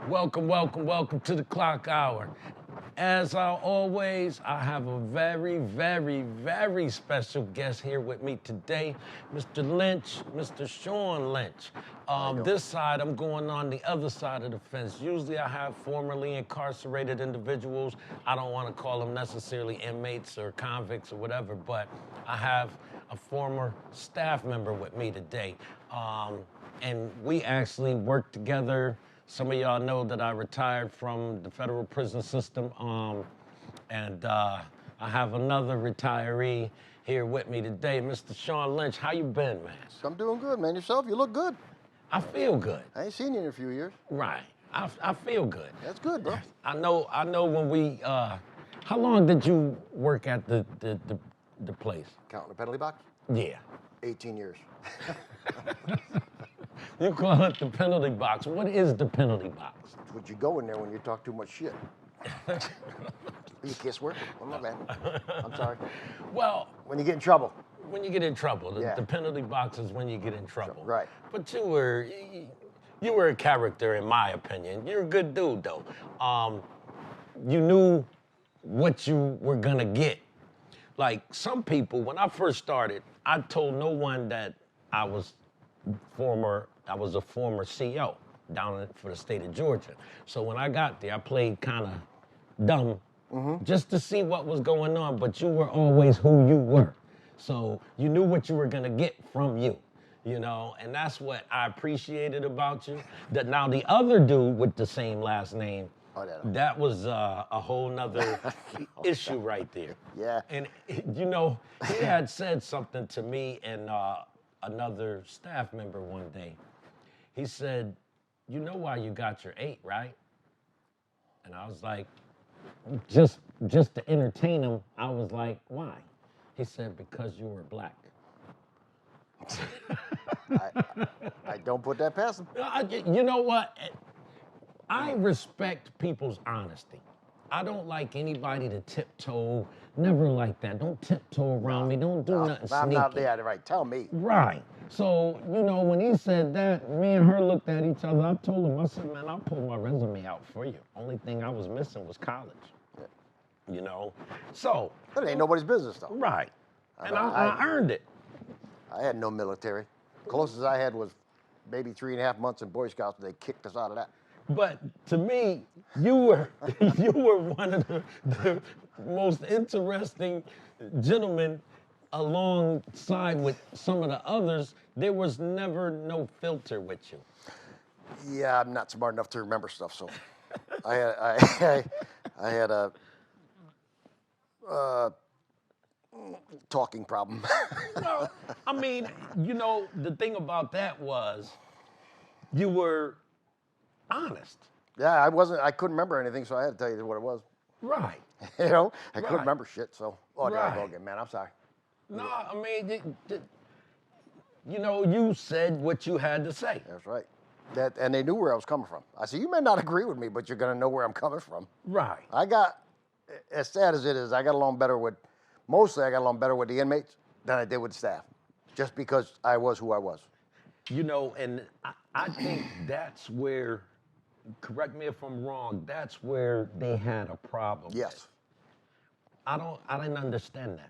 Welcome to the Klock Hour. As always, I have a very special guest here with me today, Mr. Lynch, Mr. Sean Lynch. This side, I'm going on the other side of the fence. Usually I have formerly incarcerated individuals. I don't want to call them necessarily inmates or convicts or whatever, but I have a former staff member with me today. And we actually worked together. Some of y'all know that I retired from the federal prison system, and I have another retiree here with me today, Mr. Sean Lynch. How you been, man? I'm doing good, man. Yourself? You look good. I feel good. I ain't seen you in a few years. Right. I feel good. That's good, bro. I know when we, how long did you work at the place? Counting the penalty box? Yeah. 18 years. You call it the penalty box. What is the penalty box? Would you go in there when you talk too much shit? You can't swear? Well, my bad. I'm sorry. Well, when you get in trouble. When you get in trouble. Yeah. The penalty box is when you get in trouble. Right. But you were a character, in my opinion. You're a good dude, though. You knew what you were gonna get. Like some people, when I first started, I told no one that I was a former CO down for the state of Georgia. So when I got there, I played kind of dumb just to see what was going on, but you were always who you were. So you knew what you were gonna get from you, you know, and that's what I appreciated about you. That now the other dude with the same last name, that was a whole nother issue right there. Yeah. And, you know, he had said something to me and another staff member one day. He said, you know why you got your 8, right? And I was like, just to entertain him, I was like, why? He said, because you were black. I don't put that past him. You know what? I respect people's honesty. I don't like anybody to tiptoe, never like that. Don't tiptoe around me, don't do nothing sneaky. I'm not there, right, tell me. Right. So, you know, when he said that, me and her looked at each other. I told him, I said, man, I'll pull my resume out for you. Only thing I was missing was college. Yeah. You know? So. But it ain't nobody's business, though. Right. And I earned it. I had no military. Closest I had was maybe 3.5 months in Boy Scouts, and they kicked us out of that. But to me, you were one of the most interesting gentlemen alongside with some of the others. There was never no filter with you. Yeah, I'm not smart enough to remember stuff, so I had a talking problem. Well, I mean, you know, the thing about that was you were honest. Yeah, I couldn't remember anything, so I had to tell you what it was. Right. You know, I couldn't remember shit, so. Oh, right. I go again, man, I'm sorry. No, I mean, you know, you said what you had to say. That's right. And they knew where I was coming from. I said, you may not agree with me, but you're going to know where I'm coming from. Right. I got, as sad as it is, I got along better with the inmates than I did with the staff, just because I was who I was. You know, and I think that's where, correct me if I'm wrong, that's where they had a problem. Yes. With. I didn't understand that.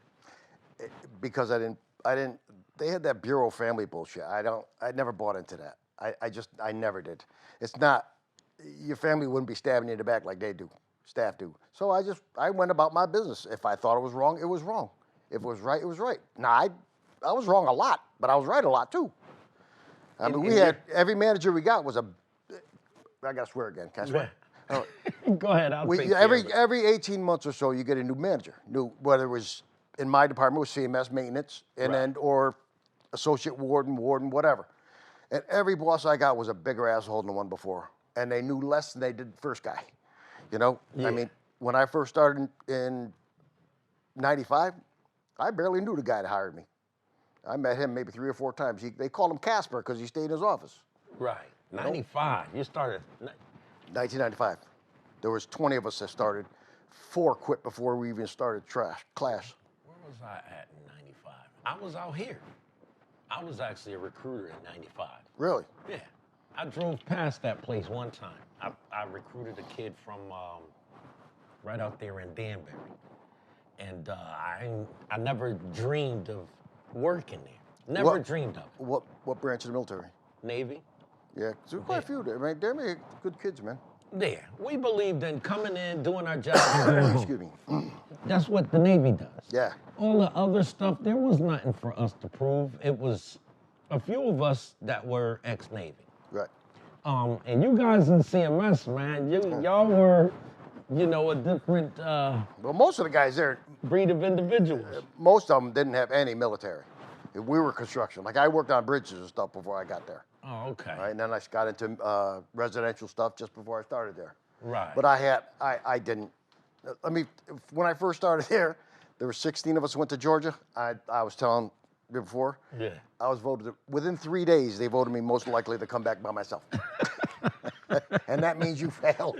Because they had that Bureau family bullshit. I never bought into that. I never did. It's not, your family wouldn't be stabbing you in the back like they do, staff do. So I went about my business. If I thought it was wrong, it was wrong. If it was right, it was right. Now, I was wrong a lot, but I was right a lot too. I mean, every manager we got was I gotta swear again, can I swear? Go ahead, every 18 months or so, you get a new manager, whether it was, in my department, it was CMS maintenance, or associate warden, whatever. And every boss I got was a bigger asshole than the one before. And they knew less than they did the first guy. You know? Yeah. I mean, when I first started in 95, I barely knew the guy that hired me. I met him maybe 3 or 4 times. They called him Casper because he stayed in his office. Right. 95. You started. 1995. There was 20 of us that started. 4 quit before we even started class. Where was I at in 95? I was out here. I was actually a recruiter in 95. Really? Yeah. I drove past that place one time. I recruited a kid from right out there in Danbury. And I never dreamed of working there. Never dreamed of it. What branch of the military? Navy? Yeah, there's quite a few there. Man, they're good kids, man. There. We believed in coming in, doing our job, and going home. Excuse me. That's what the Navy does. Yeah. All the other stuff, there was nothing for us to prove. It was a few of us that were ex-Navy. Right. And you guys in CMS, man, y'all were, you know, a different Well, most of the guys there, breed of individuals. most of them didn't have any military. We were construction. Like I worked on bridges and stuff before I got there. Oh, okay. Right, and then I got into residential stuff just before I started there. Right. But I didn't. I mean, when I first started there were 16 of us who went to Georgia. I was telling you before. Yeah. I was voted within 3 days. They voted me most likely to come back by myself, and that means you failed.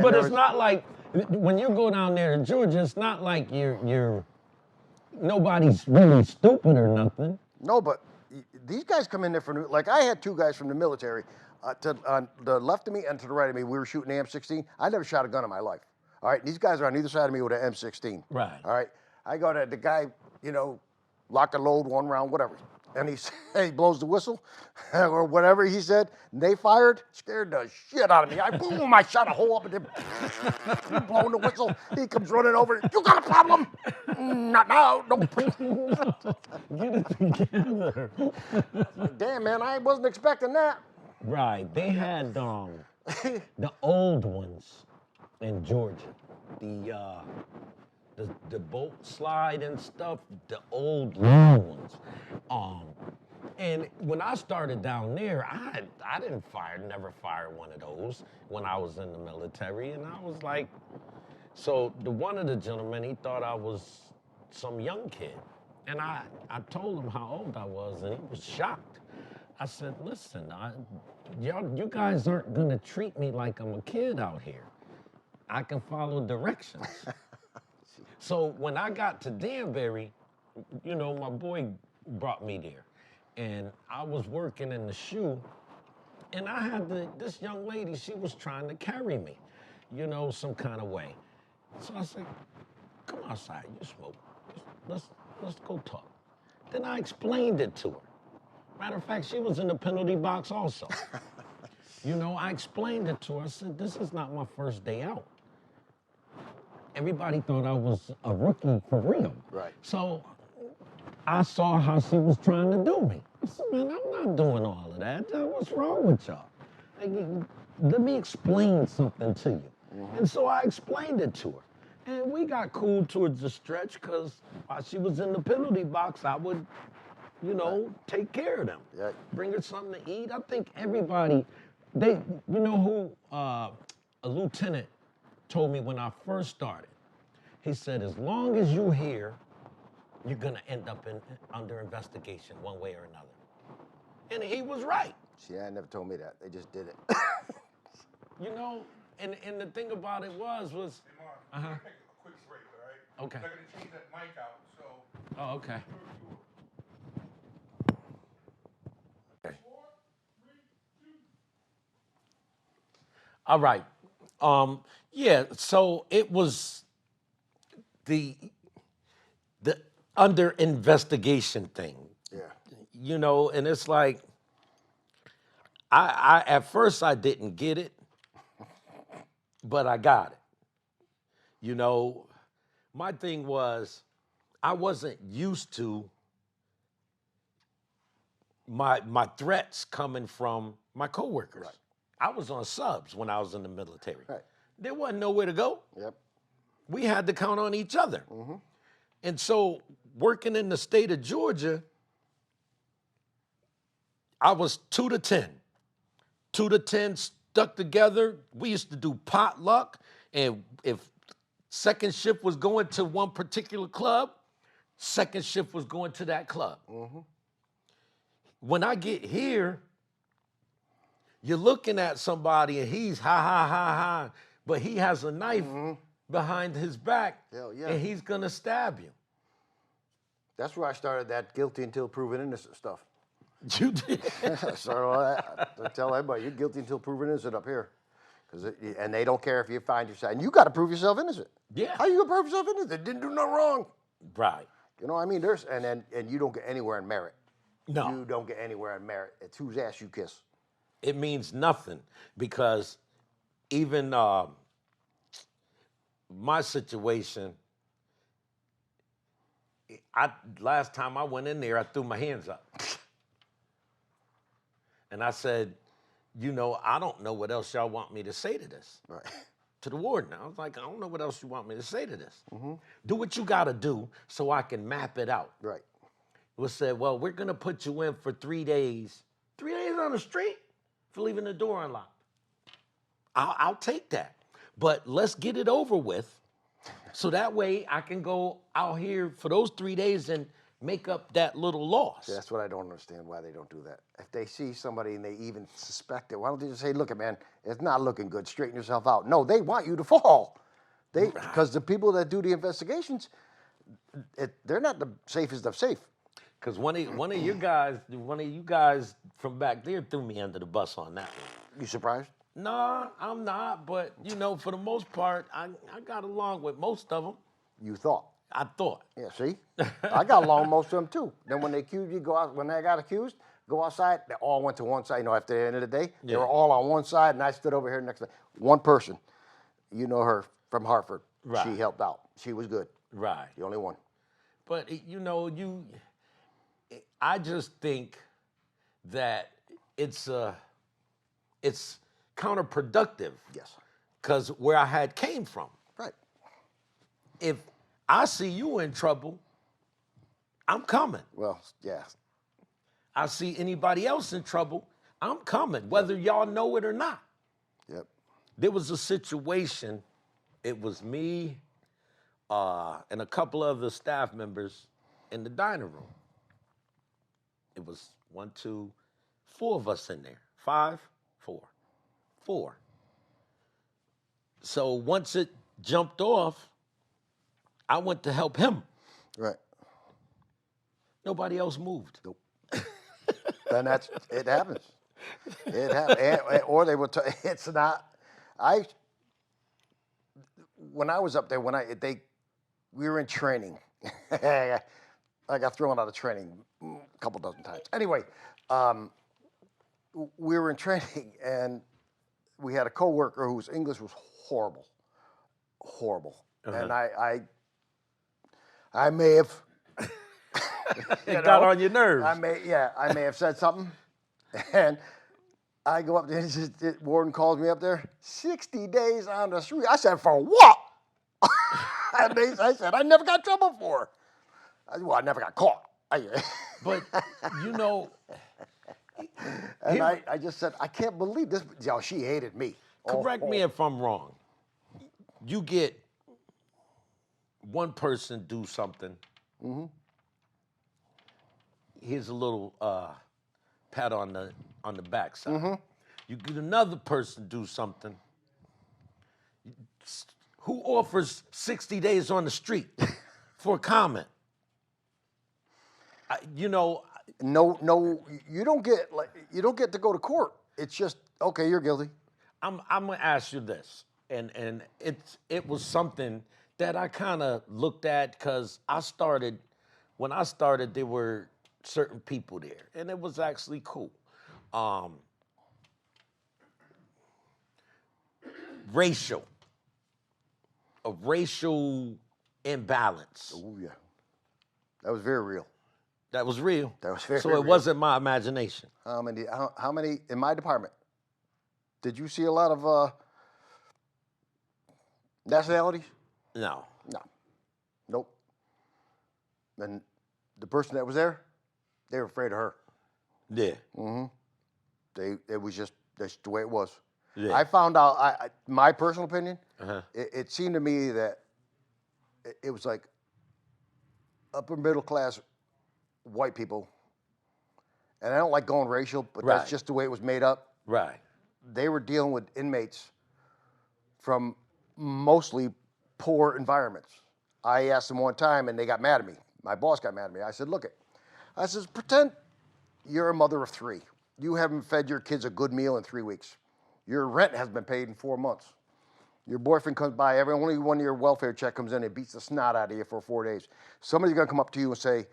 But it's not like when you go down there to Georgia, it's not like you're nobody's really stupid or nothing. No, but these guys come in there for like I had two guys from the military on the left of me and to the right of me. We were shooting the M16. I never shot a gun in my life. All right, these guys are on either side of me with an M16. Right. All right, I go to the guy, lock and load, one round, whatever. And he blows the whistle or whatever he said. And they fired, scared the shit out of me. I shot a hole up in him, blowing the whistle. He comes running over. You got a problem? Not now. Nope. Get it together. Damn, man, I wasn't expecting that. Right. They had the old ones in Georgia. The boat slide and stuff, the old long ones. And when I started down there, I never fired one of those when I was in the military. And I was like, so one of the gentlemen, he thought I was some young kid. And I told him how old I was, and he was shocked. I said, listen, you guys aren't gonna treat me like I'm a kid out here. I can follow directions. So when I got to Danbury, my boy brought me there. And I was working in the shoe, and I had this young lady, she was trying to carry me, some kind of way. So I said, come outside, you smoke. Let's go talk. Then I explained it to her. Matter of fact, she was in the penalty box also. I explained it to her. I said, this is not my first day out. Everybody thought I was a rookie for real. Right. So I saw how she was trying to do me. I said, man, I'm not doing all of that. What's wrong with y'all? Let me explain something to you. Mm-hmm. And so I explained it to her. And we got cool towards the stretch because while she was in the penalty box, I would, take care of them. Yeah. Bring her something to eat. I think everybody, a lieutenant told me when I first started. He said, as long as you're here, you're gonna end up under investigation one way or another. And he was right. See, I never told me that. They just did it. And the thing about it was. Hey, Mark, I'm gonna take a quick break, all right? Okay. I'm gonna change that mic out, so. Oh, okay. Okay. All right. Yeah, so it was the under investigation thing. Yeah. And it's like I at first I didn't get it, but I got it. My thing was I wasn't used to my threats coming from my coworkers. Right. I was on subs when I was in the military. Right. There wasn't nowhere to go. Yep. We had to count on each other. Mm-hmm. And so working in the state of Georgia, I was 2 to 10. 2 to 10 stuck together. We used to do potluck. And if second shift was going to one particular club, second shift was going to that club. Mm-hmm. When I get here, you're looking at somebody and he's ha, ha, ha, ha, but he has a knife behind his back. Hell yeah. And he's gonna stab you. That's where I started that guilty until proven innocent stuff. You did. So I tell everybody, you're guilty until proven innocent up here. And they don't care if you find yourself. And you got to prove yourself innocent. Yeah. How you going to prove yourself innocent? Didn't do nothing wrong. Right. You know what I mean? And you don't get anywhere in merit. No. You don't get anywhere in merit. It's whose ass you kiss. It means nothing because even my situation, last time I went in there, I threw my hands up. And I said, I don't know what else y'all want me to say to this. Right. To the warden. I was like, I don't know what else you want me to say to this. Do what you got to do so I can map it out. Right. It was said, well, we're going to put you in for 3 days. 3 days on the street for leaving the door unlocked. I'll take that. But let's get it over with so that way I can go out here for those 3 days and make up that little loss. That's what I don't understand, why they don't do that. If they see somebody and they even suspect it, why don't they just say, look, man, it's not looking good, straighten yourself out. No, they want you to fall. Because the people that do the investigations, they're not the safest of safe. Because one of you guys from back there threw me under the bus on that one. You surprised? No, I'm not. But, for the most part, I got along with most of them. You thought. I thought. Yeah, see? I got along with most of them, too. Then when they accused you, when they got accused, go outside, they all went to one side. After the end of the day, they were all on one side, and I stood over here next to one person. You know her from Hartford. Right. She helped out. She was good. Right. The only one. But, I just think that it's counterproductive. Yes. Because where I had came from. Right. If I see you in trouble, I'm coming. Well, yeah. I see anybody else in trouble, I'm coming, whether y'all know it or not. Yep. There was a situation, it was me and a couple of the staff members in the dining room. It was 1, 2, 4 of us in there. 5, 4. 4. So once it jumped off, I went to help him. Right. Nobody else moved. Nope. Then it happens. It happens. Or they will it's not. When I was up there, we were in training. I got thrown out of training a couple dozen times. Anyway, we were in training, and we had a coworker whose English was horrible. And I may have it got on your nerves. I may have said something, and I go up there, and the warden calls me up there, 60 days on the street. I said, for what? I said, I never got in trouble for. I never got caught. But, and I just said, I can't believe this. She hated me. Correct me if I'm wrong. You get one person do something. Mm-hmm. Here's a little pat on the backside. Mm-hmm. You get another person do something. Who offers 60 days on the street for a comment? No, you don't get to go to court. It's just, okay, you're guilty. I'm gonna ask you this, and it was something that I kind of looked at because when I started, there were certain people there, and it was actually cool. A racial imbalance. Oh yeah, that was very real. That was real. That was very So real. it wasn't my imagination. How many in my department? Did you see a lot of nationalities? No. Nope. And the person that was there, they were afraid of her. Yeah. Mm-hmm. It was just that's the way it was. Yeah. I found out. My personal opinion. Uh-huh. It seemed to me that it was like upper middle class white people, and I don't like going racial, but Right. that's just the way it was made up. Right. They were dealing with inmates from mostly poor environments. I asked them one time, and they got mad at me. My boss got mad at me. I said, "Look, I says pretend you're a mother of 3. You haven't fed your kids a good meal in 3 weeks. Your rent has been paid in 4 months. Your boyfriend comes by, only one of your welfare check comes in and beats the snot out of you for 4 days. Somebody's gonna come up to you and say,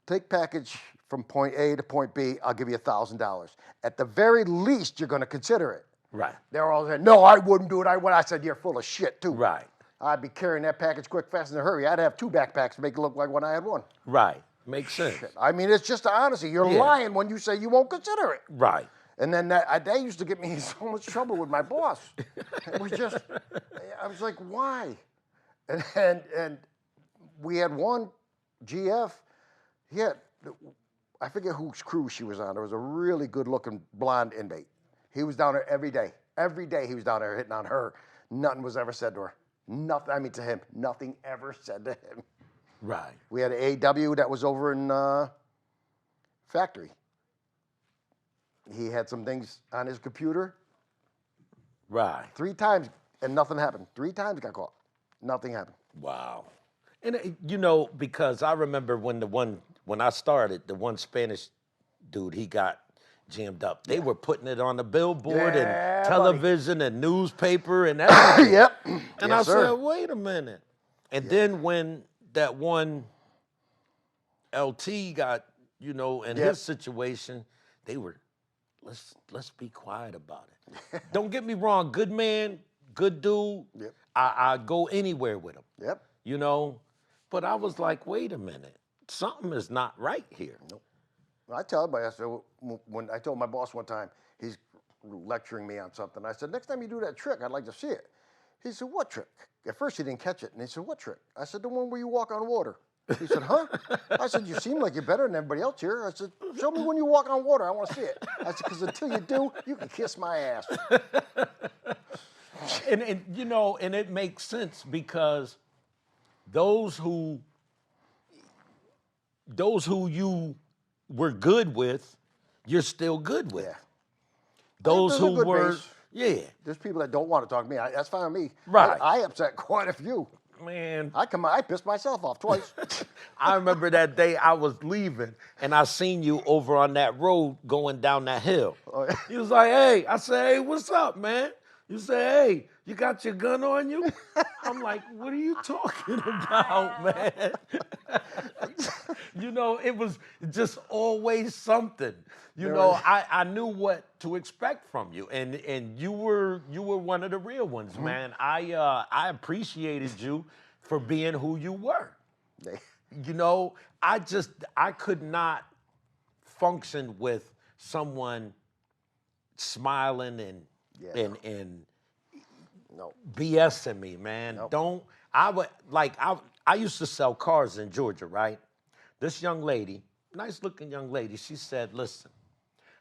take package from point A to point B, I'll give you $1,000. At the very least, you're gonna consider it. Right. They're all saying, no, I wouldn't do it. I said, you're full of shit too. Right. I'd be carrying that package quick, fast, in a hurry. I'd have 2 backpacks to make it look like when I had one. Right. Makes sense. I mean, it's just the honesty. You're lying when you say you won't consider it. Right. And then that used to get me in so much trouble with my boss. It was just, I was like, why? And we had one GF, he had, I forget whose crew she was on. There was a really good looking blonde inmate. He was down there every day. Every day he was down there hitting on her. Nothing was ever said to her. Nothing, I mean to him, nothing ever said to him. Right. We had an AW that was over in factory. He had some things on his computer. Right. 3 times and nothing happened. 3 times got caught. Nothing happened. Wow. And you know, because I remember when I started, the one Spanish dude, he got jammed up. They were putting it on the billboard and television and newspaper and everything. Yep. And I said, wait a minute. And then when that one LT got, you know, in his situation, they were, let's be quiet about it. Don't get me wrong, good man, good dude. Yep. I go anywhere with him. Yep. You know, but I was like, wait a minute, something is not right here. Nope. I tell everybody, I said, when I told my boss one time, he's lecturing me on something. I said, next time you do that trick, I'd like to see it. He said, what trick? At first he didn't catch it. And he said, what trick? I said, the one where you walk on water. He said, huh? I said, you seem like you're better than everybody else here. I said, show me when you walk on water. I want to see it. I said, because until you do, you can kiss my ass. And you know, and it makes sense because those who you were good with, you're still good with. Yeah. Those There's a who good were, base. There's people that don't want to talk to me. That's fine with me. Right. I upset quite a few. man. I pissed myself off twice. I remember that day I was leaving and I seen you over on that road going down that hill. Oh, yeah. He was like, hey, I said, hey, what's up, man? You say, hey, you got your gun on you? I'm like, what are you talking about, man? You know, it was just always something. You know, I knew what to expect from you, and you were one of the real ones, man. I appreciated you for being who you were. You know, I could not function with someone smiling and No. BSing me, man. Nope. I used to sell cars in Georgia, right? This young lady, nice looking young lady, she said, listen,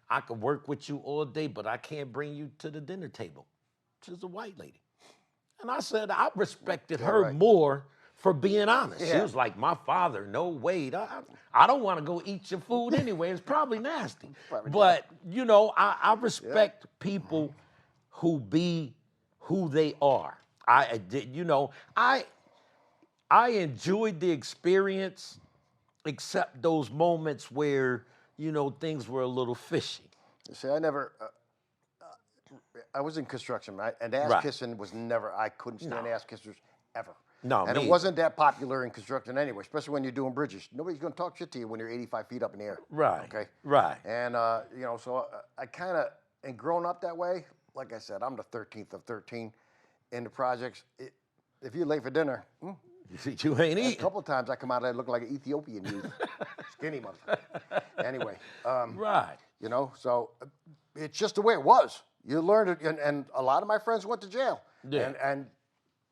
I could work with you all day, but I can't bring you to the dinner table. She's a white lady. And I said, I respected her more for being honest. Yeah. She was like, my father, no way. I don't want to go eat your food anyway. It's probably nasty. But, you know, I respect people who be who they are. I enjoyed the experience, except those moments where, you know, things were a little fishy. See, I was in construction, right? And ass kissing was never, I couldn't stand ass kissers ever. No, and it wasn't that popular in construction anyway, especially when you're doing bridges. Nobody's going to talk shit to you when you're 85 feet up in the air. Right. Okay. Right. And, you know, so I kind of, and growing up that way, like I said, I'm the 13th of 13 in the projects. If you're late for dinner, you ain't eating. a couple of times I come out there look like an Ethiopian youth. Skinny motherfucker. Anyway. Right. You know, so it's just the way it was. You learned it, and a lot of my friends went to jail. Yeah. And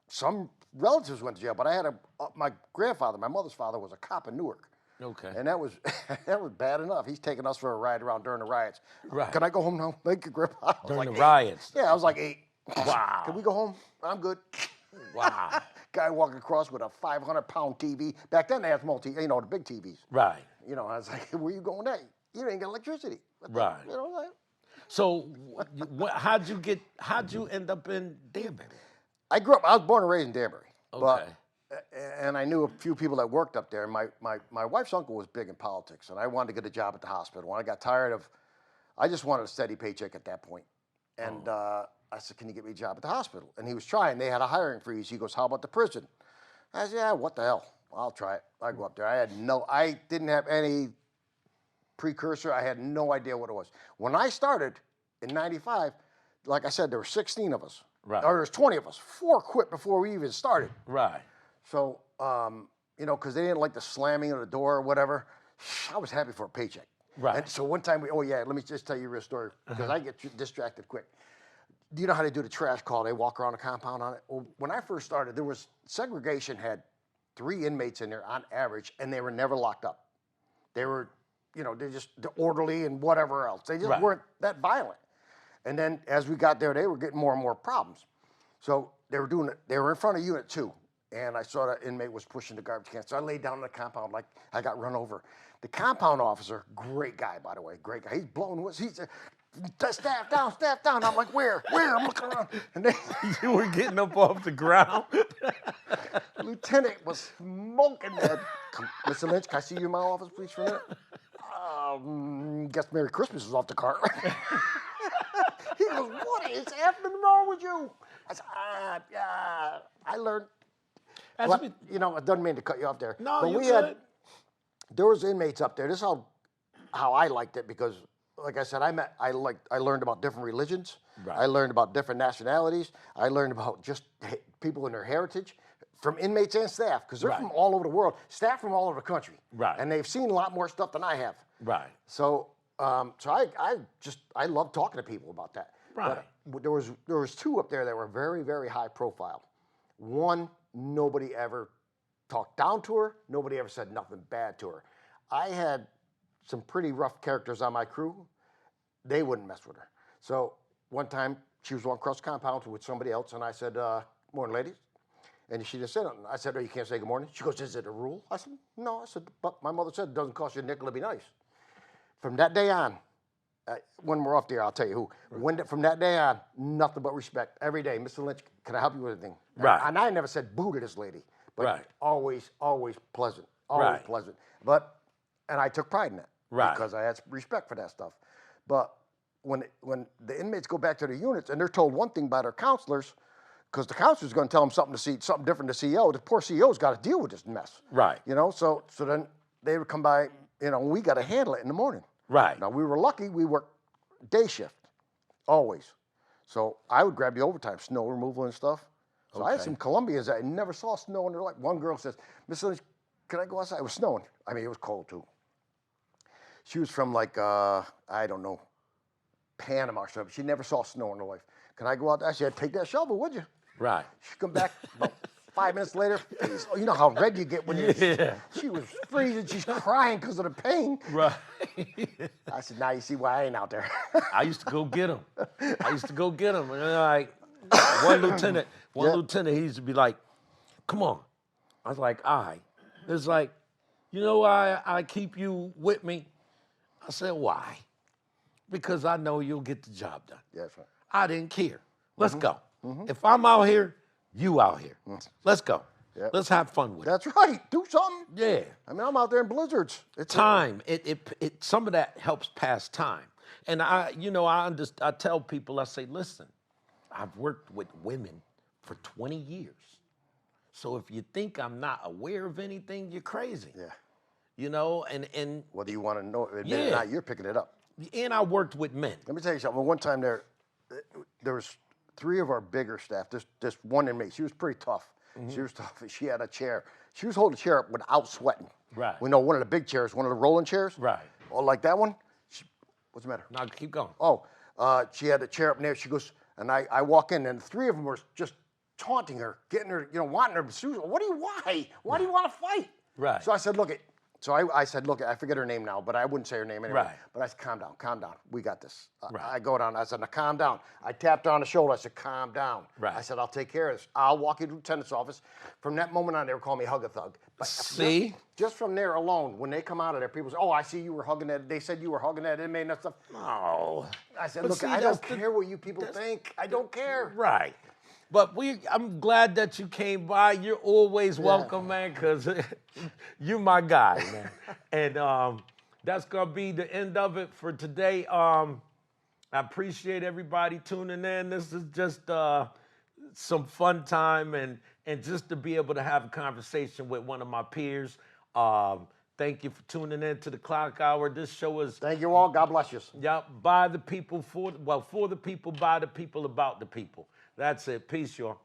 some relatives went to jail, but I had my grandfather, my mother's father, was a cop in Newark. Okay. And that was bad enough. He's taking us for a ride around during the riots. Right. Can I go home now? Thank you, Grandpa. During the riots. Yeah, I was like 8. Wow. Can we go home? I'm good. Wow. Guy walking across with a 500-pound TV. Back then they had the big TVs. Right. You know, I was like, where you going there? You ain't got electricity. Right. You know, like, so how'd you end up in Danbury? I was born and raised in Danbury. Okay. and I knew a few people that worked up there. My wife's uncle was big in politics, and I wanted to get a job at the hospital. When I got tired of, I just wanted a steady paycheck at that point. And I said, can you get me a job at the hospital? And he was trying. They had a hiring freeze. He goes, how about the prison? I said, yeah, what the hell? I'll try it. I go up there. I didn't have any precursor. I had no idea what it was. When I started in 95, like I said, there were 16 of us. Right. Or there was 20 of us. 4 quit before we even started. Right. So, you know, because they didn't like the slamming of the door or whatever, I was happy for a paycheck. Right. And so one time, let me just tell you a real story, because I get distracted quick. Do you know how they do the trash call? They walk around the compound on it. Well, when I first started, segregation had 3 inmates in there on average, and they were never locked up. They were, you know, they're just orderly and whatever else. They just weren't that violent. And then as we got there, they were getting more and more problems. So they were doing it. They were in front of Unit 2, and I saw that inmate was pushing the garbage can. So I laid down in the compound like I got run over. The compound officer, great guy, by the way, great guy. He's blowing whistles. He said, staff down. I'm like, where? I'm looking around. And then You were getting up off the ground. Lieutenant was smoking that. Mr. Lynch, can I see you in my office, please, for a minute? Guess Merry Christmas is off the cart. He goes, what is happening wrong with you? I said, I learned. But, you know, it doesn't mean to cut you off there. No, but you good. There was inmates up there. This is how I liked it, because, like I said, I learned about different religions. Right. I learned about different nationalities. I learned about just people and their heritage, from inmates and staff, because they're from all over the world. Staff from all over the country. Right. And they've seen a lot more stuff than I have. Right. So, I love talking to people about that. Right. But there was 2 up there that were very, very high profile. One, nobody ever talked down to her. Nobody ever said nothing bad to her. I had some pretty rough characters on my crew. They wouldn't mess with her. So one time she was walking across the compound with somebody else, and I said, morning, ladies. And she just said something. I said, oh, you can't say good morning? She goes, is it a rule? I said, no. I said, but my mother said it doesn't cost you a nickel to be nice. From that day on, when we're off the air, I'll tell you who. From that day on, nothing but respect. Every day, Mr. Lynch, can I help you with anything? Right. And I never said boo to this lady, but always pleasant. Always Right. pleasant. And I took pride in that. Right. Because I had respect for that stuff. But when the inmates go back to their units and they're told one thing by their counselors, because the counselor's going to tell them something different to CEO, the poor CEO's got to deal with this mess. Right. You know, so then they would come by, you know, we got to handle it in the morning. Right. Now, we were lucky, we worked day shift, always. So I would grab the overtime, snow removal and stuff. So I had some Colombians that I never saw snow in their life. One girl says, Miss Lynch, can I go outside? It was snowing. I mean, it was cold too. She was from like, I don't know, Panama or something. She never saw snow in her life. Can I go out there? I said, take that shovel, would you? Right. She come back about 5 minutes later. Oh, you know how red you get when you're. Yeah. She was freezing. She's crying because of the pain. Right. I said, now you see why I ain't out there. I used to go get them. And like one lieutenant, he used to be like, come on. I was like, all right. It's like, you know why I keep you with me? I said, why? Because I know you'll get the job done. Yeah, that's right. I didn't care. Let's go. If I'm out here, you out here. Let's go. Yep. Let's have fun with it. That's right. Do something. Yeah. I mean, I'm out there in blizzards. It's Time. It some of that helps pass time. And I tell people, I say, listen, I've worked with women for 20 years. So if you think I'm not aware of anything, you're crazy. Yeah. You know, and Whether you want to know it or not, you're picking it up. and I worked with men. Let me tell you something. One time there was 3 of our bigger staff. This one inmate, she was pretty tough. She was tough. She had a chair. She was holding a chair up without sweating. Right. We know one of the big chairs, one of the rolling chairs. Right. Oh, like that one? What's the matter? Now keep going. Oh, she had a chair up there. She goes, and I walk in, and the 3 of them were just taunting her, getting her, you know, wanting her. Why? Why do you want to fight? Right. So I said, look it. So I said, look, I forget her name now, but I wouldn't say her name anyway. Right. But I said, calm down. We got this. Right. I go down. I said, now calm down. I tapped her on the shoulder. I said, calm down. Right. I said, I'll take care of this. I'll walk you to the lieutenant's office. From that moment on, they were calling me Hug a Thug. But See? Just from there alone, when they come out of there, people say, oh, I see you were hugging that. They said you were hugging that inmate and that stuff. Oh. I said, But look, see, I that's don't care what you people think. I don't care. Right. But I'm glad that you came by. You're always welcome, man, because you're my guy, man. And that's going to be the end of it for today. I appreciate everybody tuning in. This is just some fun time and just to be able to have a conversation with one of my peers. Thank you for tuning in to the Klock Hour. This show is... Thank you all. God bless you. Yep, by the people, for the people, by the people, about the people. That's it. Peace, y'all.